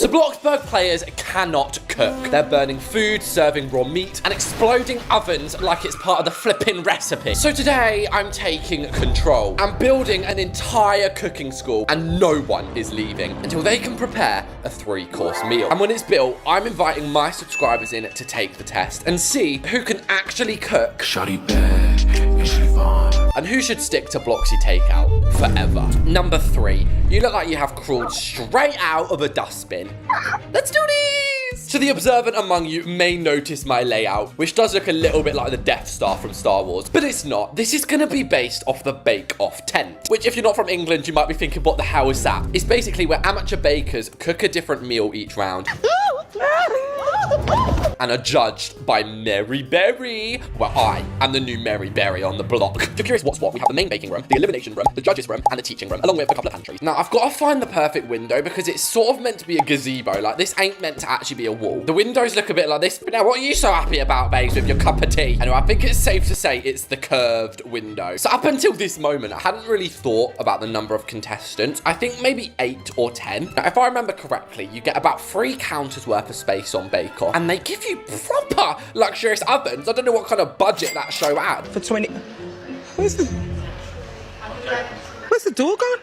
So Bloxburg players cannot cook. They're burning food, serving raw meat, and exploding ovens like it's part of the flipping recipe. So today, I'm taking control. I'm building an entire cooking school, and no one is leaving until they can prepare a 3-course meal. And when it's built, I'm inviting my subscribers in to take the test and see who can actually cook. Shawty bad, and she fine. And who should stick to Bloxy Takeout forever? Number 3, you look like you have crawled straight out of a dustbin. Let's do this! So the observant among you may notice my layout, which does look a little bit like the Death Star from Star Wars, but it's not. This is gonna be based off the Bake Off tent, which if you're not from England, you might be thinking, what the hell is that? It's basically where amateur bakers cook a different meal each round. And are judged by Mary Berry, where I am the new Mary Berry on the block. If you're curious what's what, we have the main baking room, the elimination room, the judges room, and the teaching room, along with a couple of pantries. Now, I've got to find the perfect window because it's sort of meant to be a gazebo. Like, this ain't meant to actually be a wall. The windows look a bit like this, but now what are you so happy about, babes, with your cup of tea? Anyway, I think it's safe to say it's the curved window. So up until this moment, I hadn't really thought about the number of contestants. I think maybe 8 or 10. Now, if I remember correctly, you get about 3 counters worth of space on Bake Off, and they give you proper luxurious ovens. I don't know what kind of budget that show had. For 20... Where's the door gone?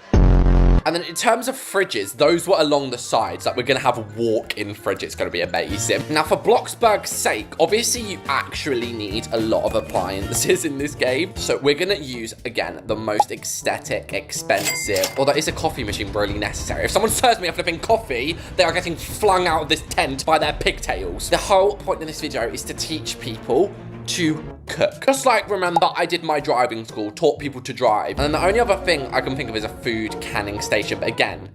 And then in terms of fridges, those were along the sides. Like, we're going to have walk-in fridge. It's going to be amazing. Now, for Bloxburg's sake, obviously, you actually need a lot of appliances in this game. So we're going to use, again, the most aesthetic, expensive, although is a coffee machine really necessary? If someone serves me a flipping coffee, they are getting flung out of this tent by their pigtails. The whole point of this video is to teach people to cook. Just like, remember, I did my driving school, taught people to drive. And then the only other thing I can think of is a food canning station. But again,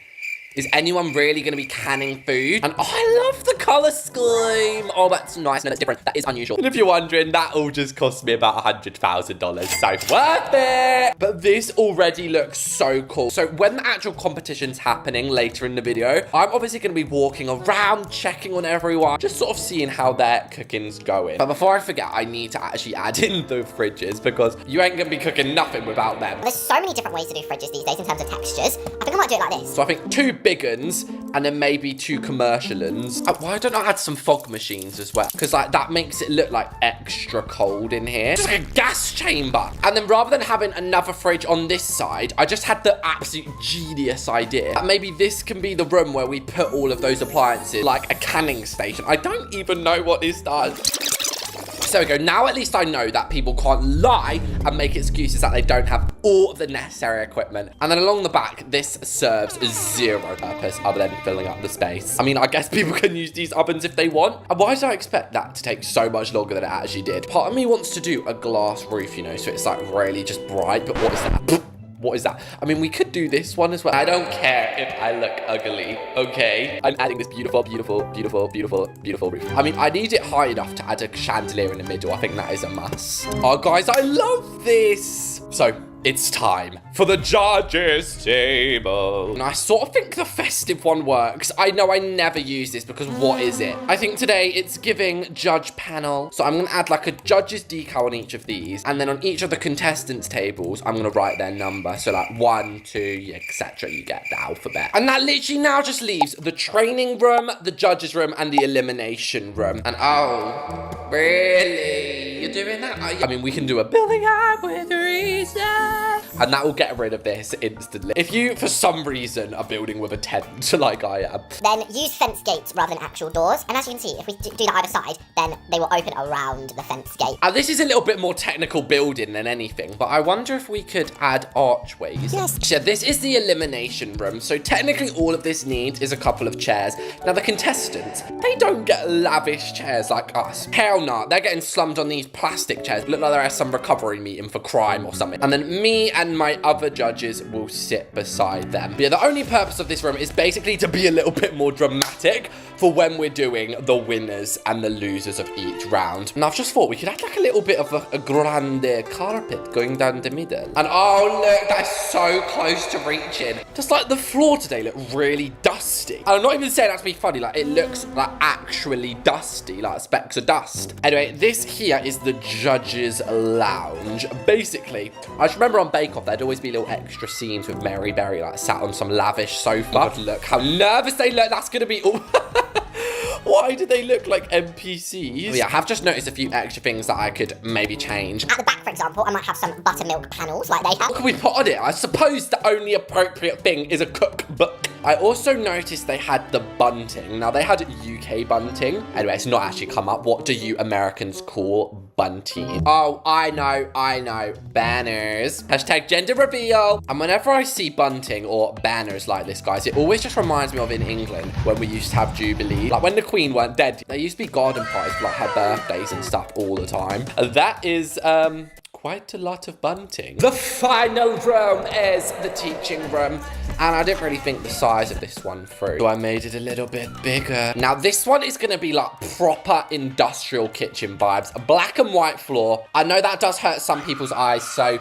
is anyone really going to be canning food? And oh, I love the color scheme. Oh, that's nice. No, that's different. That is unusual. And if you're wondering, that all just cost me about $100,000. So worth it. But this already looks so cool. So when the actual competition's happening later in the video, I'm obviously going to be walking around, checking on everyone, just sort of seeing how their cooking's going. But before I forget, I need to actually add in the fridges because you ain't going to be cooking nothing without them. There's so many different ways to do fridges these days in terms of textures. I think I might do it like this. So I think 2 big uns and then maybe 2 commercial uns. Why don't I add some fog machines as well? Because like that makes it look like extra cold in here. Just like a gas chamber. And then rather than having another fridge on this side, I just had the absolute genius idea that maybe this can be the room where we put all of those appliances, like a canning station. I don't even know what this does. So there we go. Now at least I know that people can't lie and make excuses that they don't have all of the necessary equipment. And then along the back, this serves 0 purpose other than filling up the space. I mean, I guess people can use these ovens if they want. And why did I expect that to take so much longer than it actually did? Part of me wants to do a glass roof, you know, so it's like really just bright. But what is that? What is that? I mean, we could do this one as well. I don't care if I look ugly, okay? I'm adding this beautiful, beautiful, beautiful, beautiful, beautiful roof. I mean, I need it high enough to add a chandelier in the middle. I think that is a must. Oh, guys, I love this. So, it's time for the judges table. And I sort of think the festive one works. I know I never use this because what is it? I think today it's giving judge panel. So I'm going to add like a judge's decal on each of these. And then on each of the contestants' tables, I'm going to write their number. So like 1, 2, etc. You get the alphabet. And that literally now just leaves the training room, the judges' room, and the elimination room. And oh, really? You're doing that? I mean, we can do a building up with reason. And that will get rid of this instantly. If you, for some reason, are building with a tent like I am, then use fence gates rather than actual doors. And as you can see, if we do that either side, then they will open around the fence gate. This is a little bit more technical building than anything, but I wonder if we could add archways. Yes. So this is the elimination room. So technically all of this needs is a couple of chairs. Now the contestants, they don't get lavish chairs like us. Hell no, they're getting slummed on these plastic chairs. Look like they're at some recovery meeting for crime or something. And then me and my other judges will sit beside them. But yeah, the only purpose of this room is basically to be a little bit more dramatic for when we're doing the winners and the losers of each round. And I've just thought we could add like a little bit of a grande carpet going down the middle. And oh look, that's so close to reaching. Just like the floor today looked really dusty. And I'm not even saying that to be funny, like it looks like actually dusty, like specks of dust. Anyway, this here is the judges' lounge. Basically, I just remember on Bake Off, there'd always be little extra scenes with Mary Berry like sat on some lavish sofa. Look how nervous they look. That's gonna be all. Why do they look like NPCs? Oh, yeah, I have just noticed a few extra things that I could maybe change. At the back, for example, I might have some buttermilk panels like they have. What can we put on it? I suppose the only appropriate thing is a cookbook. I also noticed they had the bunting. Now, they had UK bunting. Anyway, it's not actually come up. What do you Americans call bunting? Oh, I know. Banners. Hashtag gender reveal. And whenever I see bunting or banners like this, guys, it always just reminds me of in England when we used to have Jubilee. Like when the Queen weren't dead, there used to be garden parties for like her birthdays and stuff all the time. And that is, quite a lot of bunting. The final room is the teaching room. And I didn't really think the size of this one through, so I made it a little bit bigger. Now, this one is going to be like proper industrial kitchen vibes. A black and white floor. I know that does hurt some people's eyes, so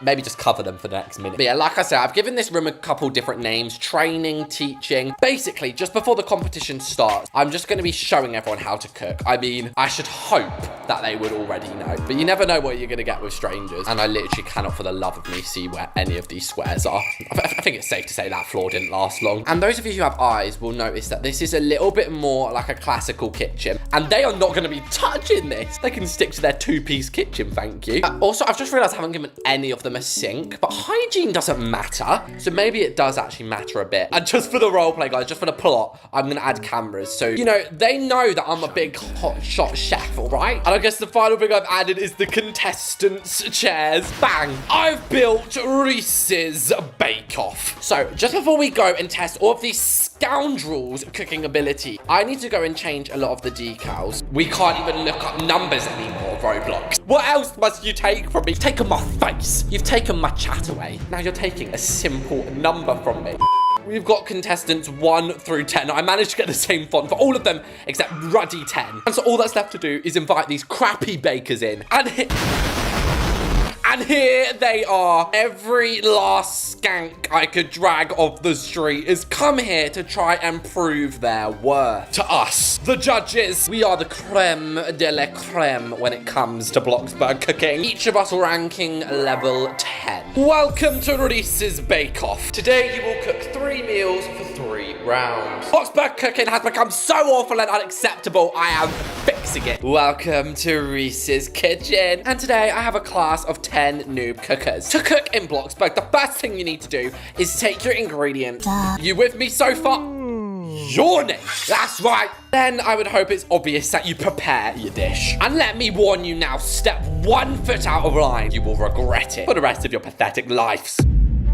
maybe just cover them for the next minute. But yeah, like I said, I've given this room a couple different names. Training, teaching. Basically, just before the competition starts, I'm just going to be showing everyone how to cook. I mean, I should hope that they would already know. But you never know what you're going to get with strangers. And I literally cannot for the love of me see where any of these squares are. I think it's safe to say that floor didn't last long. And those of you who have eyes will notice that this is a little bit more like a classical kitchen. And they are not going to be touching this. They can stick to their two-piece kitchen, thank you. Also, I've just realised I haven't given any of them a sink. But hygiene doesn't matter. So maybe it does actually matter a bit. And just for the roleplay, guys, just for the plot, I'm going to add cameras. So, you know, they know that I'm a big hotshot chef, all right? And I guess the final thing I've added is the contestants' chairs. Bang! I've built Reese's Bake Off. So, just before we go and test all of these scoundrels' cooking ability, I need to go and change a lot of the decals. We can't even look up numbers anymore, Roblox. What else must you take from me? You've taken my face. You've taken my chat away. Now you're taking a simple number from me. We've got contestants 1 through 10. I managed to get the same font for all of them except Ruddy 10. And so all that's left to do is invite these crappy bakers in. And here they are. Every last skank I could drag off the street has come here to try and prove their worth to us, the judges. We are the creme de la creme when it comes to Bloxburg cooking. Each of us ranking level 10. Welcome to Reese's Bake Off. Today you will cook 3 meals for 3 rounds. Bloxburg cooking has become so awful and unacceptable, I am fixing it. Welcome to Reese's Kitchen. And today I have a class of 10 noob cookers. To cook in Bloxburg, the first thing you need to do is take your ingredients. You with me so far? Yawning. That's right. Then I would hope it's obvious that you prepare your dish. And let me warn you now, step 1 foot out of line, you will regret it for the rest of your pathetic lives.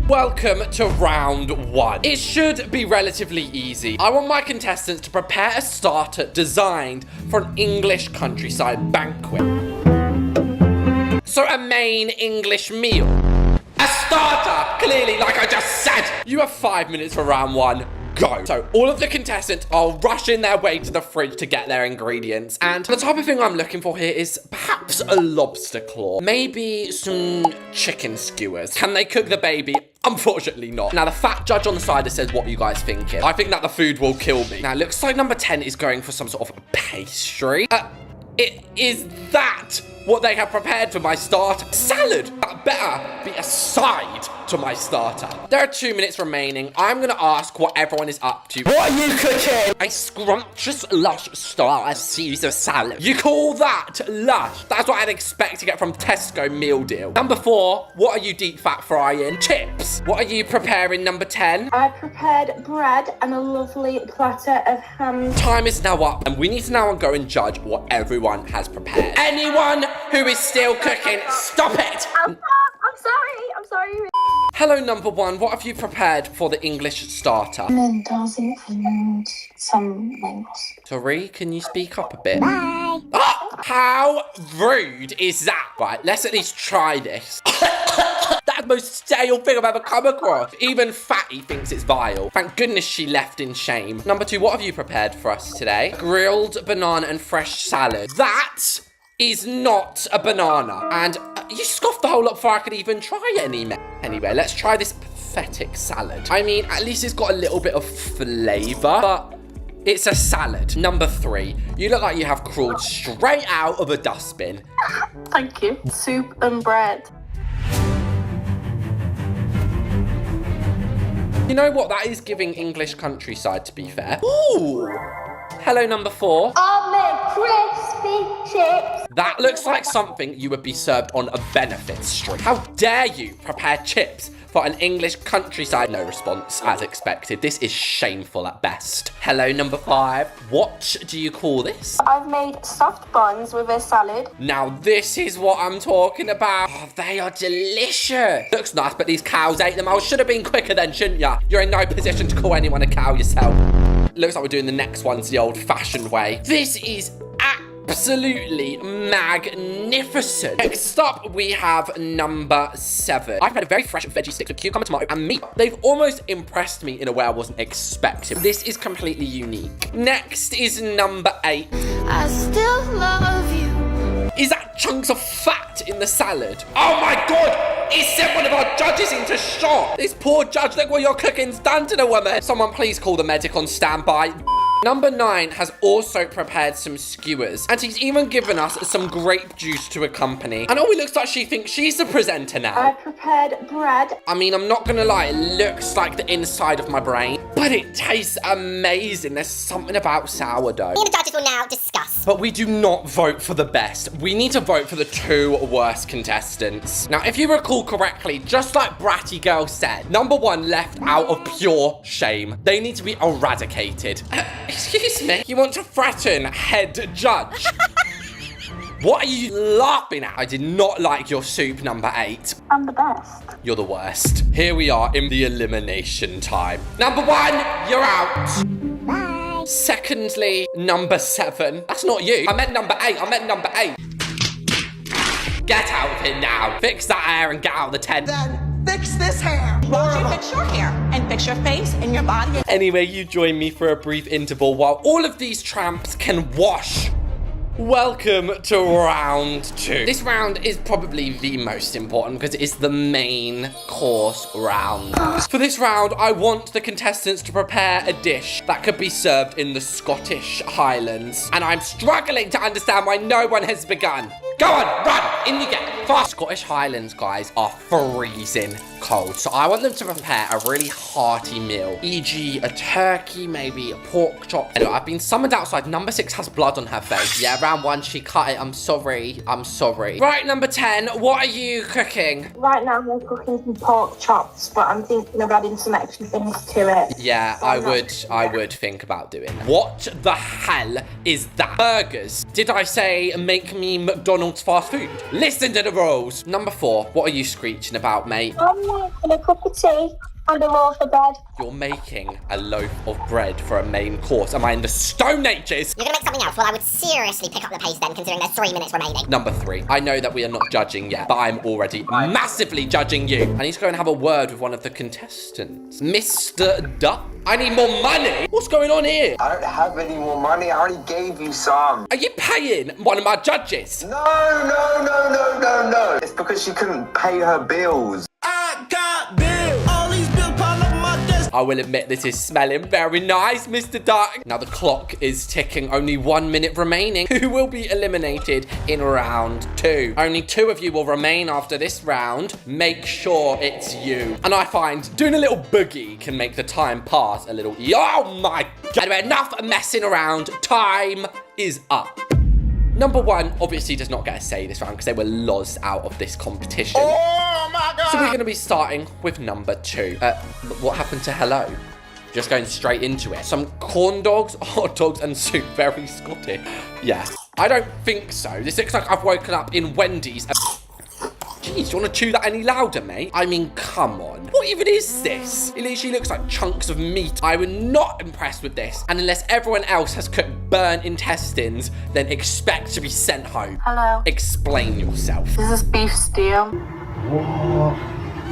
Welcome to round 1. It should be relatively easy. I want my contestants to prepare a starter designed for an English countryside banquet. So a main English meal. A starter, clearly, like I just said. You have 5 minutes for round 1. Go. So all of the contestants are rushing their way to the fridge to get their ingredients. And the type of thing I'm looking for here is perhaps a lobster claw. Maybe some chicken skewers. Can they cook the baby? Unfortunately not. Now, the fat judge on the side says, what are you guys thinking? I think that the food will kill me. Now, it looks like number 10 is going for some sort of pastry. Is that what they have prepared for my starter? Salad! That better be a side to my starter. There are 2 minutes remaining. I'm gonna ask what everyone is up to. What are you cooking? A scrumptious, lush star Caesar salad. You call that lush? That's what I'd expect to get from Tesco meal deal. Number 4, what are you deep fat frying? Chips. What are you preparing, number 10? I prepared bread and a lovely platter of ham. Time is now up, and we need to now go and judge what everyone has prepared. Anyone who is still cooking, stop it! I'm sorry. Hello, number 1. What have you prepared for the English starter? Mentos and some mangoes. Sorry, can you speak up a bit? Bye. Ah, how rude is that? Right, let's at least try this. That the most stale thing I've ever come across. Even Fatty thinks it's vile. Thank goodness she left in shame. Number 2, what have you prepared for us today? Grilled banana and fresh salad. That is not a banana. And you scoffed the whole lot before I could even try any. Anyway, let's try this pathetic salad. I mean, at least it's got a little bit of flavor, but it's a salad. Number 3, you look like you have crawled straight out of a dustbin. Thank you. Soup and bread. You know what? That is giving English countryside, to be fair. Ooh. Hello, number 4. crispy chips. That looks like something you would be served on a benefits stream. How dare you prepare chips for an English countryside? No response, as expected. This is shameful at best. Hello, number 5. What do you call this? I've made soft buns with a salad. Now, this is what I'm talking about. Oh, they are delicious. Looks nice, but these cows ate them. I should have been quicker then, shouldn't ya? You're in no position to call anyone a cow yourself. Looks like we're doing the next ones the old-fashioned way. This is absolutely magnificent. Next up, we have number 7. I've had a very fresh veggie sticks with cucumber, tomato, and meat. They've almost impressed me in a way I wasn't expecting. This is completely unique. Next is number 8. I still love you. Is that chunks of fat in the salad? Oh my God! It sent one of our judges into shock. This poor judge, look what your cooking's done to the woman. Someone please call the medic on standby. Number 9 has also prepared some skewers, and he's even given us some grape juice to accompany. And it looks like she thinks she's the presenter now. I prepared bread. I mean, I'm not gonna lie, it looks like the inside of my brain, but it tastes amazing. There's something about sourdough. Me and the judges will now discuss. But we do not vote for the best. We need to vote for the 2 worst contestants. Now, if you recall correctly, just like Bratty Girl said, number 1 left out of pure shame. They need to be eradicated. Excuse me? You want to threaten head judge? What are you laughing at? I did not like your soup, number 8. I'm the best. You're the worst. Here we are in the elimination time. Number 1, you're out. Bye. Secondly, number 7. That's not you. I meant number 8. I meant number 8. Get out of here now. Fix that hair and get out of the tent. Then fix this hair. Why don't you fix your hair and fix your face and your body? Anyway, you join me for a brief interval while all of these tramps can wash. Welcome to round 2. This round is probably the most important because it's the main course round. For this round, I want the contestants to prepare a dish that could be served in the Scottish Highlands. And I'm struggling to understand why no one has begun. Go on, run, in you get. Fast. Scottish Highlands, guys, are freezing cold. So I want them to prepare a really hearty meal, e.g. a turkey, maybe a pork chop. Anyway, I've been summoned outside. Number 6 has blood on her face. Yeah, round 1, she cut it. I'm sorry. I'm sorry. Right, number 10, what are you cooking? Right now I'm cooking some pork chops, but I'm thinking of adding some extra things to it. Yeah, I would think about doing that. What the hell is that? Burgers. Did I say make me McDonald's fast food? Listen to the rules. Number 4, what are you screeching about, mate? I'm making a cup of tea and a loaf of bread. You're making a loaf of bread for a main course. Am I in the Stone Ages? You're gonna make something else? Well, I would seriously pick up the pace then, considering there's 3 minutes remaining. Number 3, I know that we are not judging yet, but I'm already massively judging you. I need to go and have a word with one of the contestants. Mr. Duck, I need more money. What's going on here? I don't have any more money. I already gave you some. Are you paying one of my judges? No. It's because she couldn't pay her bills. I got bills. All these bills piled up on my desk. I will admit this is smelling very nice, Mr. Duck. Now the clock is ticking, only 1 minute remaining. Who will be eliminated in round 2? Only 2 of you will remain after this round. Make sure it's you. And I find doing a little boogie can make the time pass a little. Oh my God. Anyway, enough messing around. Time is up. Number 1 obviously does not get a say this round because they were lost out of this competition. Oh my God. So we're going to be starting with number 2. What happened to hello? Just going straight into it. Some corn dogs, hot dogs, and soup. Very Scottish. Yeah. I don't think so. This looks like I've woken up in Wendy's. Jeez, do you want to chew that any louder, mate? I mean, come on. What even is this? It literally looks like chunks of meat. I was not impressed with this. And unless everyone else has cooked burnt intestines, then expect to be sent home. Hello. Explain yourself. This is beef stew.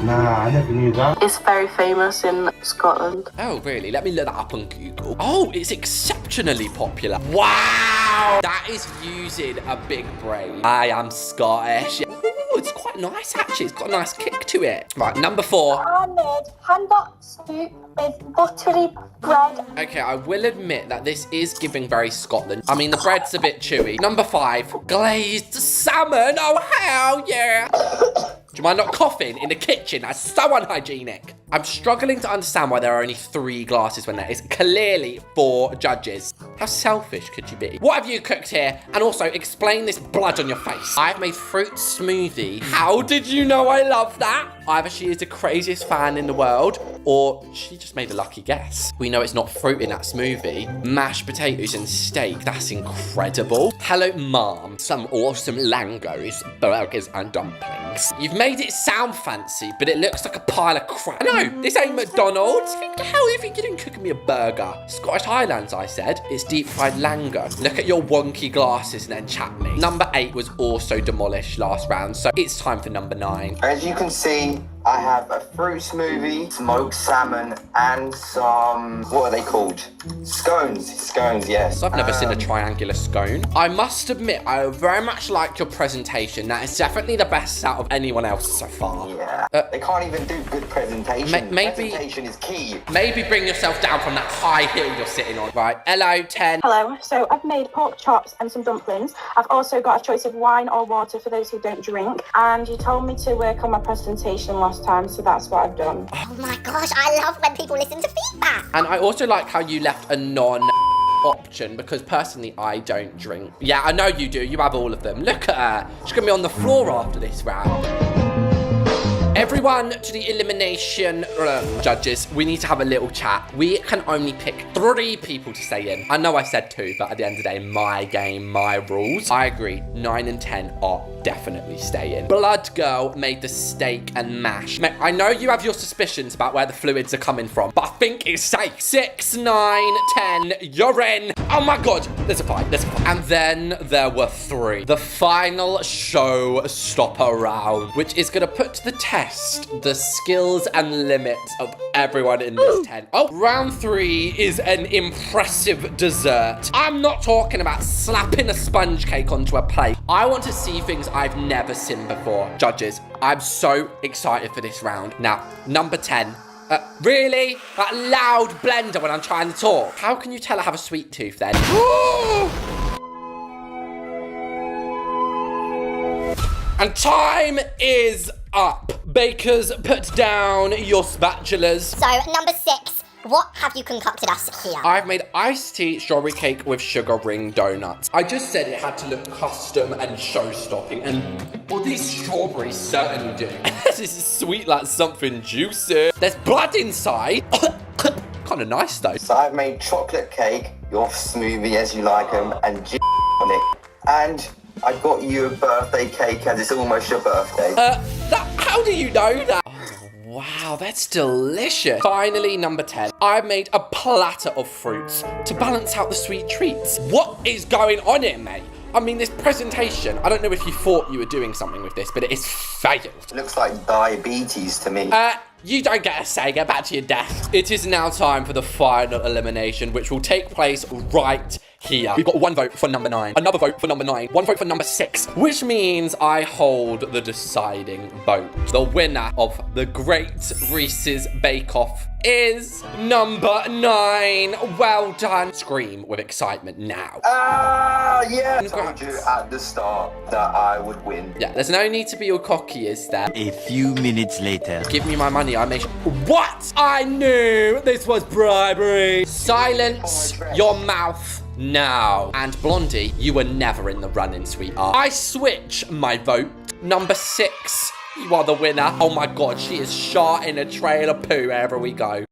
Nah, I never knew that. It's very famous in Scotland. Oh, really? Let me look that up on Google. Oh, it's exceptionally popular. Wow! That is using a big brain. I am Scottish. Ooh, it's quite nice, actually. It's got a nice kick to it. Right, number 4. I made hanbok soup with buttery bread. Okay, I will admit that this is giving very Scotland. I mean, the bread's a bit chewy. Number 5, glazed salmon. Oh, hell yeah. Do you mind not coughing in the kitchen? That's so unhygienic. I'm struggling to understand why there are only 3 glasses when there is clearly 4 judges. How selfish could you be? What have you cooked here? And also, explain this blood on your face. I've made fruit smoothie. How did you know I love that? Either she is the craziest fan in the world, or she just made a lucky guess. We know it's not fruit in that smoothie. Mashed potatoes and steak. That's incredible. Hello, Mom. Some awesome langos, burgers, and dumplings. You've made it sound fancy, but it looks like a pile of crap. No, this ain't McDonald's. What the hell do you think you're doing cooking me a burger? Scottish Highlands, I said. It's deep fried lango. Look at your wonky glasses and then chat me. Number 8 was also demolished last round, so it's time for number 9. As you can see, I have a fruit smoothie, smoked salmon, and some, what are they called? Scones. Scones, yes. I've never seen a triangular scone. I must admit, I very much like your presentation. That is definitely the best out of anyone else so far. Yeah. They can't even do good presentation. Presentation is key. Maybe bring yourself down from that high hill you're sitting on. Right, hello, 10. Hello, so I've made pork chops and some dumplings. I've also got a choice of wine or water for those who don't drink. And you told me to work on my presentation last time, so that's what I've done. Oh my gosh, I love when people listen to feedback. And I also like how you left a non option, because personally I don't drink. Yeah, I know you do. You have all of them. Look at her. She's gonna be on the floor after this round. Everyone to the elimination room. Judges, we need to have a little chat. We can only pick 3 people to stay in. I know I said 2, but at the end of the day, my game, my rules. I agree, 9 and 10 are definitely staying. Blood Girl made the steak and mash. Mate, I know you have your suspicions about where the fluids are coming from, but I think it's safe. 6, 9, 10, you're in. Oh my God, there's a fight, there's a fight. And then there were 3. The final showstopper round, which is gonna put to the test the skills and limits of everyone in this tent. Oh, round 3 is an impressive dessert. I'm not talking about slapping a sponge cake onto a plate. I want to see things I've never seen before. Judges, I'm so excited for this round. Now, number 10. Really? That loud blender when I'm trying to talk. How can you tell I have a sweet tooth then? And time is up. Bakers, put down your spatulas. So, number 6, what have you concocted us here? I've made iced tea strawberry cake with sugar ring donuts. I just said it had to look custom and show-stopping, and well, these strawberries certainly do. This is sweet like something juicy. There's blood inside. Kind of nice though. So I've made chocolate cake, your smoothie as you like them, and on it. And I got you a birthday cake as it's almost your birthday. How do you know that? Oh, wow, that's delicious. Finally, number 10. I made a platter of fruits to balance out the sweet treats. What is going on here, mate? I mean, this presentation, I don't know if you thought you were doing something with this, but it is failed. It looks like diabetes to me. You don't get a say. Get back to your desk. It is now time for the final elimination, which will take place right here. We've got 1 vote for number 9, another vote for number 9, 1 vote for number 6, which means I hold the deciding vote. The winner of the Great Reese's Bake Off is number 9. Well done. Scream with excitement now. Yeah. I told you at the start that I would win. Yeah, there's no need to be all cocky, is there? A few minutes later. Give me my money, I may... What? I knew this was bribery. Silence your mouth now. And Blondie, you were never in the running, sweetheart. I switch my vote. Number 6, you are the winner. Oh my God, she is shot in a trail of poo wherever we go.